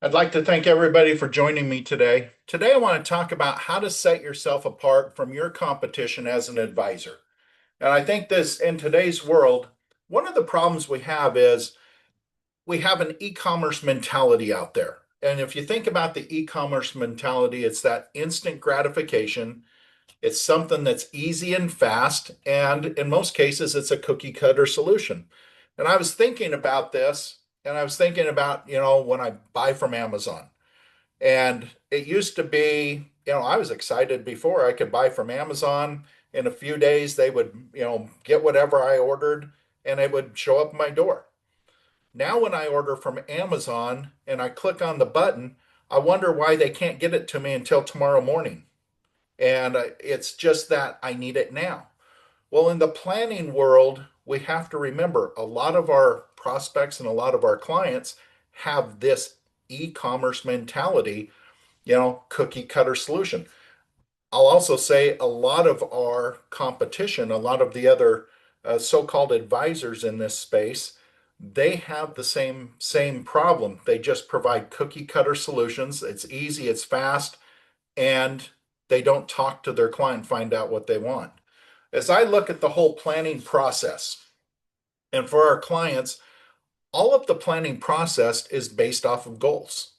I'd like to thank everybody for joining me today. Today, I want to talk about how to set yourself apart from your competition as an advisor. And I think this in today's world, one of the problems we have is we have an e-commerce mentality out there. And if you think about the e-commerce mentality, it's that instant gratification. It's something that's easy and fast. And in most cases, it's a cookie cutter solution. And I was thinking about this, and I was thinking about, when I buy from Amazon. And it used to be, I was excited before I could buy from Amazon. In a few days, they would, get whatever I ordered and it would show up at my door. Now, when I order from Amazon and I click on the button, I wonder why they can't get it to me until tomorrow morning. And it's just that I need it now. Well, in the planning world, we have to remember a lot of our prospects and a lot of our clients have this e-commerce mentality, cookie cutter solution. I'll also say a lot of our competition, a lot of the other so-called advisors in this space, they have the same problem. They just provide cookie cutter solutions. It's easy, it's fast, and they don't talk to their client, find out what they want. As I look at the whole planning process, and for our clients, all of the planning process is based off of goals.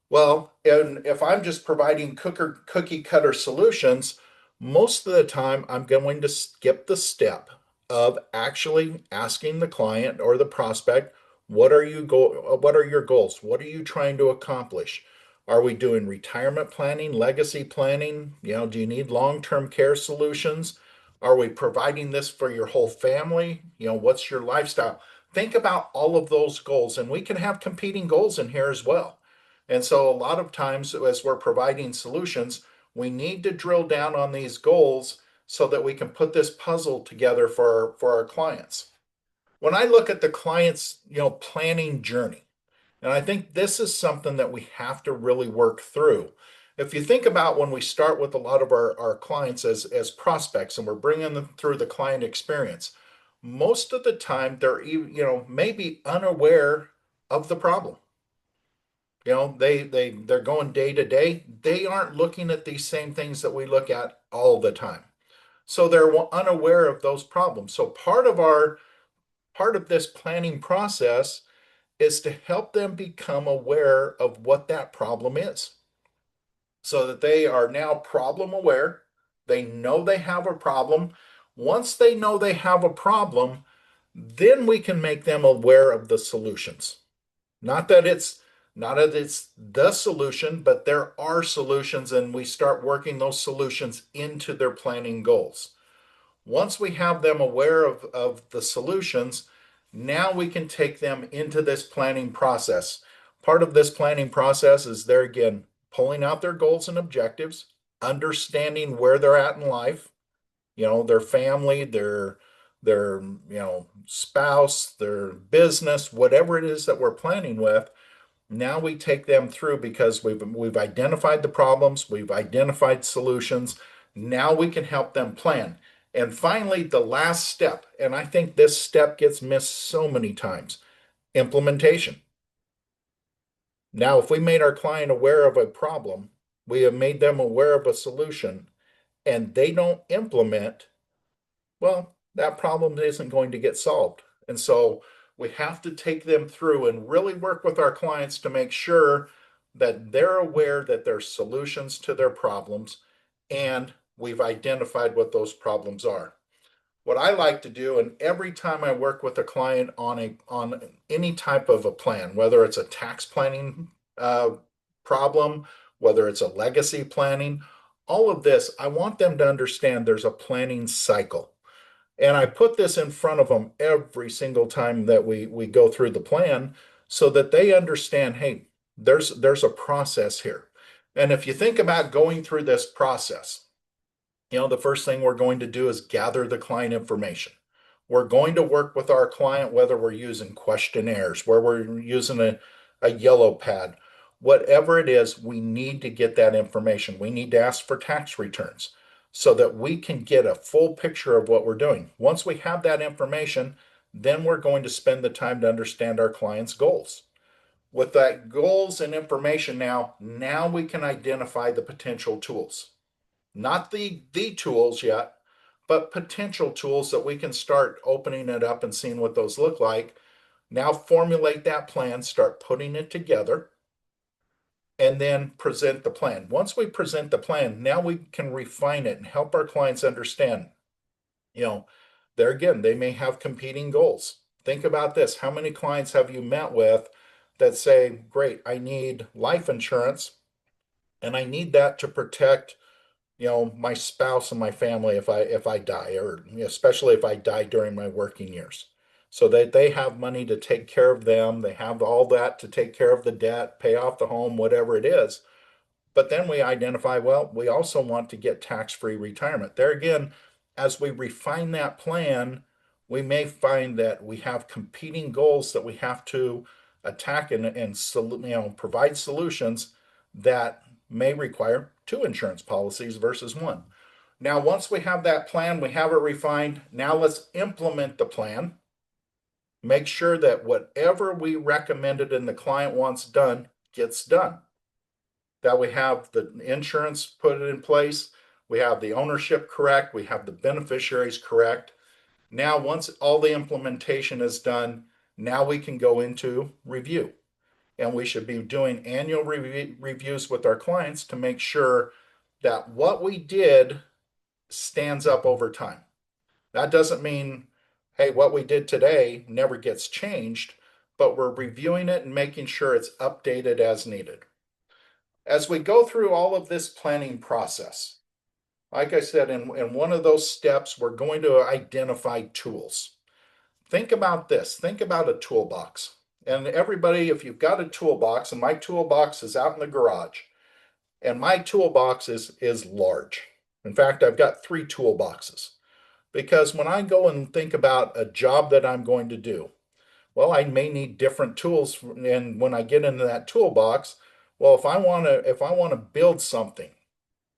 Well, and if I'm just providing cookie cutter solutions, most of the time I'm going to skip the step of actually asking the client or the prospect, what are your goals? What are you trying to accomplish? Are we doing retirement planning, legacy planning? Do you need long-term care solutions? Are we providing this for your whole family? What's your lifestyle? Think about all of those goals, and we can have competing goals in here as well. And so a lot of times as we're providing solutions, we need to drill down on these goals so that we can put this puzzle together for our clients. When I look at the client's, planning journey, and I think this is something that we have to really work through. If you think about when we start with a lot of our clients as prospects and we're bringing them through the client experience, most of the time they're, maybe unaware of the problem. They're going day to day. They aren't looking at these same things that we look at all the time. So they're unaware of those problems. So part of this planning process is to help them become aware of what that problem is so that they are now problem aware. They know they have a problem. Once they know they have a problem, then we can make them aware of the solutions. Not that it's the solution, but there are solutions, and we start working those solutions into their planning goals. Once we have them aware of the solutions, now we can take them into this planning process. Part of this planning process is there again, pulling out their goals and objectives, understanding where they're at in life, their family, their spouse, their business, whatever it is that we're planning with. Now we take them through because we've identified the problems, we've identified solutions. Now we can help them plan. And finally, the last step, and I think this step gets missed so many times, implementation. Now, if we made our client aware of a problem, we have made them aware of a solution, and they don't implement, well, that problem isn't going to get solved. And so we have to take them through and really work with our clients to make sure that they're aware that there's solutions to their problems and we've identified what those problems are. What I like to do, and every time I work with a client on any type of a plan, whether it's a tax planning problem, whether it's a legacy planning, all of this, I want them to understand there's a planning cycle. And I put this in front of them every single time that we go through the plan so that they understand, hey, there's a process here. And if you think about going through this process, the first thing we're going to do is gather the client information. We're going to work with our client, whether we're using questionnaires, where we're using a yellow pad, whatever it is, we need to get that information. We need to ask for tax returns so that we can get a full picture of what we're doing. Once we have that information, then we're going to spend the time to understand our client's goals. With that goals and information now we can identify the potential tools. Not the tools yet, but potential tools that we can start opening it up and seeing what those look like. Now formulate that plan, start putting it together, and then present the plan. Once we present the plan, now we can refine it and help our clients understand. You know, there again, they may have competing goals. Think about this. How many clients have you met with that say, great, I need life insurance and I need that to protect, my spouse and my family if I die, or especially if I die during my working years. So that they have money to take care of them, they have all that to take care of the debt, pay off the home, whatever it is. But then we identify, well, we also want to get tax-free retirement. There again, as we refine that plan, we may find that we have competing goals that we have to attack and provide solutions that may require two insurance policies versus one. Now, once we have that plan, we have it refined. Now let's implement the plan. Make sure that whatever we recommended and the client wants done gets done, that we have the insurance put in place, we have the ownership correct, we have the beneficiaries correct. Now, once all the implementation is done, now we can go into review. And we should be doing annual reviews with our clients to make sure that what we did stands up over time. That doesn't mean, hey, what we did today never gets changed, but we're reviewing it and making sure it's updated as needed. As we go through all of this planning process, like I said, in one of those steps, we're going to identify tools. Think about this. Think about a toolbox. And everybody, if you've got a toolbox, and my toolbox is out in the garage, and my toolbox is large. In fact, I've got 3 toolboxes. Because when I go and think about a job that I'm going to do, well, I may need different tools. And when I get into that toolbox, well, if I want to build something,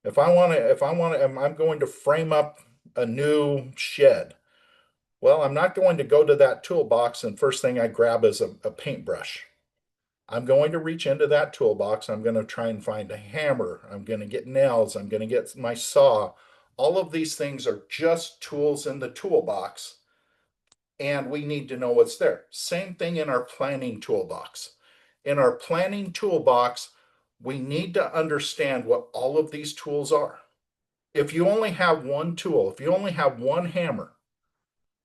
I'm going to frame up a new shed. Well, I'm not going to go to that toolbox and first thing I grab is a paintbrush. I'm going to reach into that toolbox. I'm going to try and find a hammer. I'm going to get nails. I'm going to get my saw. All of these things are just tools in the toolbox, and we need to know what's there. Same thing in our planning toolbox. In our planning toolbox, we need to understand what all of these tools are. If you only have one tool, if you only have one hammer,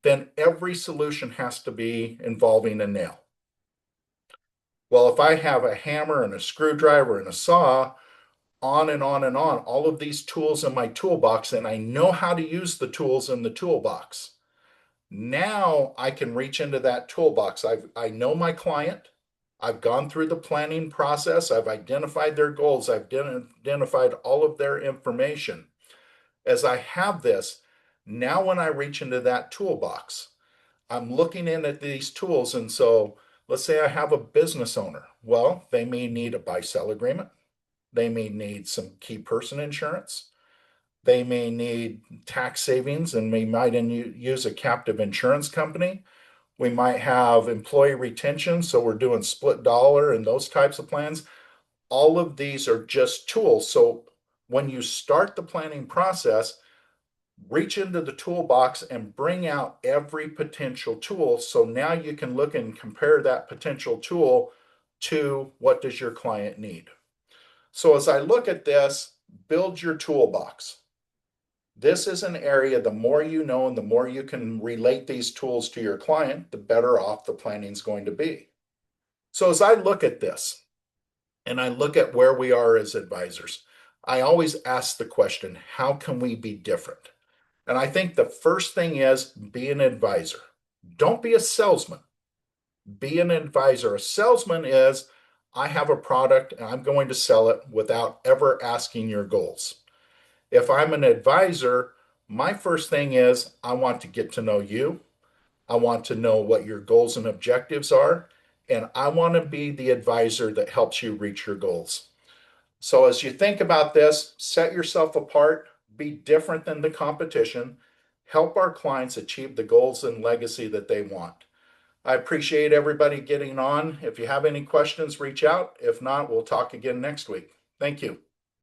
then every solution has to be involving a nail. Well, if I have a hammer and a screwdriver and a saw, on and on and on, all of these tools in my toolbox, and I know how to use the tools in the toolbox. Now I can reach into that toolbox. I know my client. I've gone through the planning process. I've identified their goals. I've identified all of their information. As I have this, now when I reach into that toolbox, I'm looking in at these tools. And so let's say I have a business owner. Well, they may need a buy-sell agreement. They may need some key person insurance. They may need tax savings and we might use a captive insurance company. We might have employee retention, so we're doing split dollar and those types of plans. All of these are just tools. So when you start the planning process, reach into the toolbox and bring out every potential tool. So now you can look and compare that potential tool to what does your client need. So as I look at this, build your toolbox. This is an area, the more you know and the more you can relate these tools to your client, the better off the planning is going to be. So as I look at this and I look at where we are as advisors, I always ask the question, how can we be different? And I think the first thing is be an advisor. Don't be a salesman. Be an advisor. A salesman is, I have a product and I'm going to sell it without ever asking your goals. If I'm an advisor, my first thing is I want to get to know you. I want to know what your goals and objectives are. And I want to be the advisor that helps you reach your goals. So as you think about this, set yourself apart, be different than the competition, help our clients achieve the goals and legacy that they want. I appreciate everybody getting on. If you have any questions, reach out. If not, we'll talk again next week. Thank you.